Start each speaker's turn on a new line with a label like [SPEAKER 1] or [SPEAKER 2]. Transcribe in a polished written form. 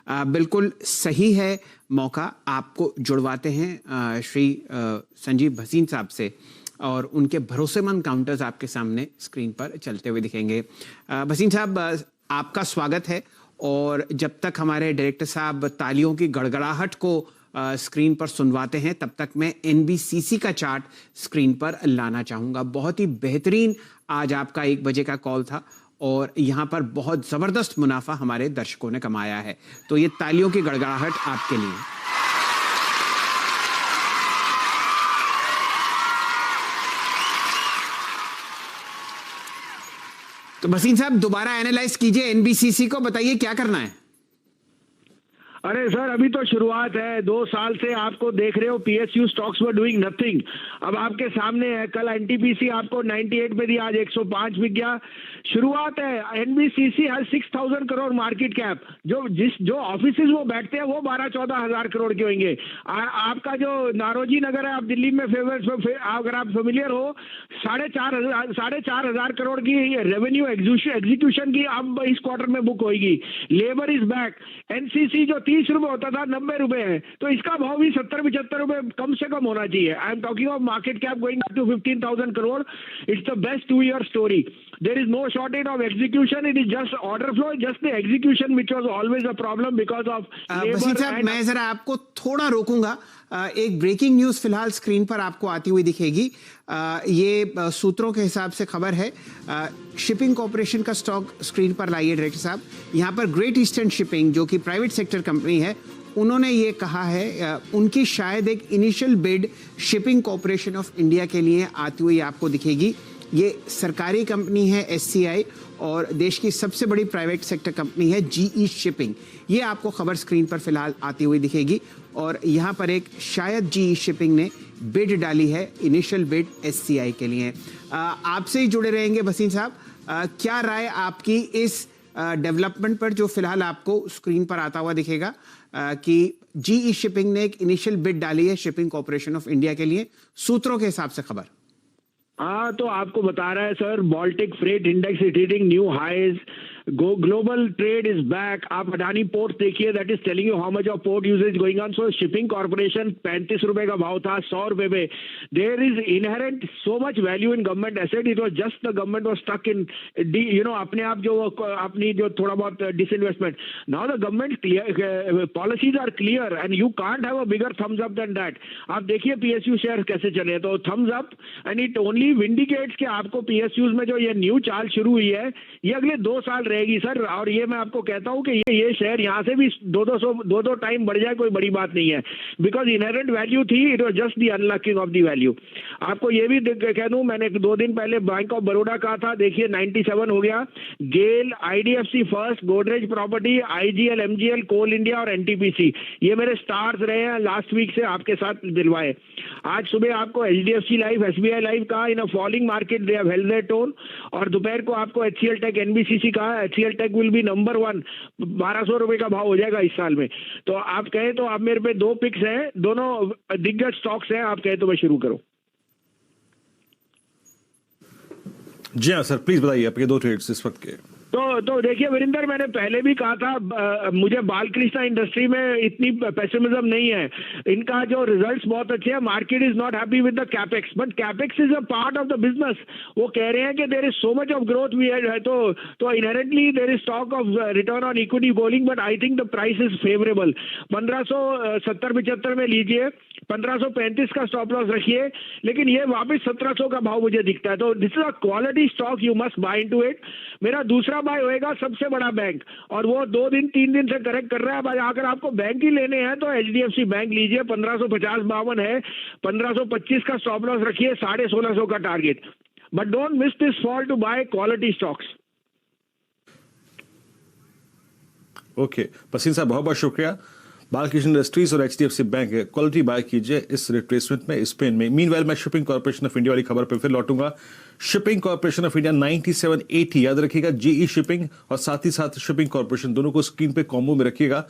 [SPEAKER 1] बिल्कुल सही है मौका। आपको जुड़वाते हैं श्री संजीव भसीन साहब से और उनके भरोसेमंद काउंटर्स आपके सामने स्क्रीन पर चलते हुए दिखेंगे। भसीन साहब, आपका स्वागत है। और जब तक हमारे डायरेक्टर साहब तालियों की गड़गड़ाहट को स्क्रीन पर सुनवाते हैं, तब तक मैं एनबीसीसी का चार्ट स्क्रीन पर लाना चाहूँगा। बहुत ही बेहतरीन आज आपका 1 बजे का कॉल था और यहाँ पर बहुत ज़बरदस्त मुनाफा हमारे दर्शकों ने कमाया है, तो ये तालियों की गड़गड़ाहट आपके लिए। तो भसीन साहब, दोबारा एनालाइज कीजिए एनबीसीसी को, बताइए क्या करना है।
[SPEAKER 2] अरे सर, अभी तो शुरुआत है। 2 साल से आपको देख रहे हो PSU stocks were doing nothing. अब आपके सामने है, कल एनटीपीसी आपको 98 पे दिया, आज 105 बिक गया। शुरुआत है। एनबीसीसी है 6000 करोड़ मार्केट कैप। जो ऑफिसेज वो बैठते हैं वो 12-14 हजार करोड़ के होंगे। आपका जो नारोजी नगर है, आप दिल्ली में अगर आप फेमिलियर हो, 4,500 करोड़ की रेवेन्यू एग्जीक्यूशन की अब इस क्वार्टर में बुक होगी। Labour is back. एनसीसी जो 30 रुपए होता था 90 रुपए है, तो इसका भाव भी 70-75 रुपए कम से कम होना चाहिए। I am talking of market cap going up to 15,000 crore. It's the best 2 year story. There is no shortage of execution. It is just order flow, just the execution which was always a problem because of labor.
[SPEAKER 1] साहब, मैं जरा आपको थोड़ा रोकूंगा। एक breaking news फिलहाल screen पर आपको आती हुई दिखेगी। ये सूत्रों के हिसाब से खबर है। शिपिंग कॉर्पोरेशन का स्टॉक स्क्रीन पर लाइए डायरेक्टर साहब। यहाँ पर ग्रेट ईस्टर्न शिपिंग, जो कि प्राइवेट सेक्टर कंपनी है, उन्होंने ये कहा है उनकी शायद एक initial bid shipping corporation of India के लिए आती हुई आपको दिखेगी। ये सरकारी कंपनी है एससीआई, और देश की सबसे बड़ी प्राइवेट सेक्टर कंपनी है जीई शिपिंग। ये आपको खबर स्क्रीन पर फिलहाल आती हुई दिखेगी और यहाँ पर एक शायद जीई शिपिंग ने बिड डाली है, इनिशियल बिड एससीआई के लिए। आपसे ही जुड़े रहेंगे भसीन साहब। क्या राय आपकी इस डेवलपमेंट पर जो फिलहाल आपको स्क्रीन पर आता हुआ दिखेगा कि जीई शिपिंग ने एक इनिशियल बिड डाली है शिपिंग कॉर्पोरेशन ऑफ इंडिया के लिए, सूत्रों के हिसाब से खबर।
[SPEAKER 2] हाँ, तो आपको बता रहा है sir, Baltic freight index is hitting new highs. Global trade is back. आप अडानी पोर्ट देखिए, that is telling you how much of port usages going on. So shipping corporation 35 रुपए का भाव था, 100 रुपए पे। There is inherent so much value in government asset. It was just the government was stuck in अपने आप जो अपनी जो थोड़ा बहुत disinvestment. Now the government policies are clear and you can't have a bigger thumbs up than that. आप देखिए PSU share कैसे चले, तो thumbs up, and it only vindicates कि आपको पीएसयूज में जो ये न्यू चाल शुरू हुई है, ये अगले 2 साल रहेगी सर। और ये मैं आपको कहता हूं कि ये शेयर यहां से भी 2-2 टाइम बढ़ जाए, कोई बड़ी बात नहीं है, बिकॉज इनहेरेंट वैल्यू थी। It was just the unlocking of the value. आपको ये भी कह दूं, मैंने 2 दिन पहले बैंक ऑफ बड़ौदा कहा था, देखिए 97 हो गया। GAIL, IDFC first, Godrej property, IGL, MGL, coal India और एनटीपीसी, ये मेरे स्टार्स रहे हैं लास्ट वीक से आपके साथ दिलवाए। आज सुबह आपको एचडीएफसी लाइफ, एसबीआई लाइफ कहा in a falling market they have held their tone, और दोपहर को आपको एचसीएल टेक, एनबीसीसी कहा। HCL tech will be number 1, 1200 रुपए का भाव हो जाएगा इस साल में। तो आप कहें तो आप मेरे पे 2 पिक्स हैं, दोनों दिग्गज स्टॉक्स हैं। आप कहें तो मैं शुरू करूं।
[SPEAKER 3] जी हाँ सर, प्लीज बताइए आपके 2 ट्रेड्स इस वक्त के।
[SPEAKER 2] तो देखिए वीरेंद्र, मैंने पहले भी कहा था, मुझे बालकृष्ण इंडस्ट्री में इतनी पेसिमिज्म नहीं है। इनका जो रिजल्ट्स बहुत अच्छे हैं। Market is not happy with the capex, but capex is a part of the business. वो कह रहे हैं कि there is so much of growth we है, तो inherently there is stock of return on equity going, but I think the price is favourable. 1570-75 में लीजिए, 1535 का स्टॉप लॉस रखिए, लेकिन ये वापस 1700 का भाव मुझे दिखता है। तो this is a quality stock, you must buy into it. मेरा दूसरा बाय होएगा सबसे बड़ा बैंक, और वो 2-3 दिन से करेक्ट कर रहा है। अब अगर आपको बैंक ही लेने हैं तो एचडीएफसी बैंक लीजिए, 1550-52 है। 1525 का स्टॉप लॉस रखिए, 1650 का target. But don't miss this fall to buy quality stocks.
[SPEAKER 3] Okay Bhasin साहब, बहुत बहुत शुक्रिया। बालकृष्ण इंडस्ट्रीज और एचडीएफसी बैंक क्वालिटी बाय कीजिए इस रिट्रेसमेंट में, स्पेन में। मीनवाइल मैं शिपिंग कॉर्पोरेशन ऑफ इंडिया वाली खबर पर फिर लौटूंगा। शिपिंग कॉर्पोरेशन ऑफ इंडिया 9780, याद रखिएगा, जीई शिपिंग और साथ ही साथ शिपिंग कॉर्पोरेशन, दोनों को स्क्रीन पे कॉम्बो में रखिएगा।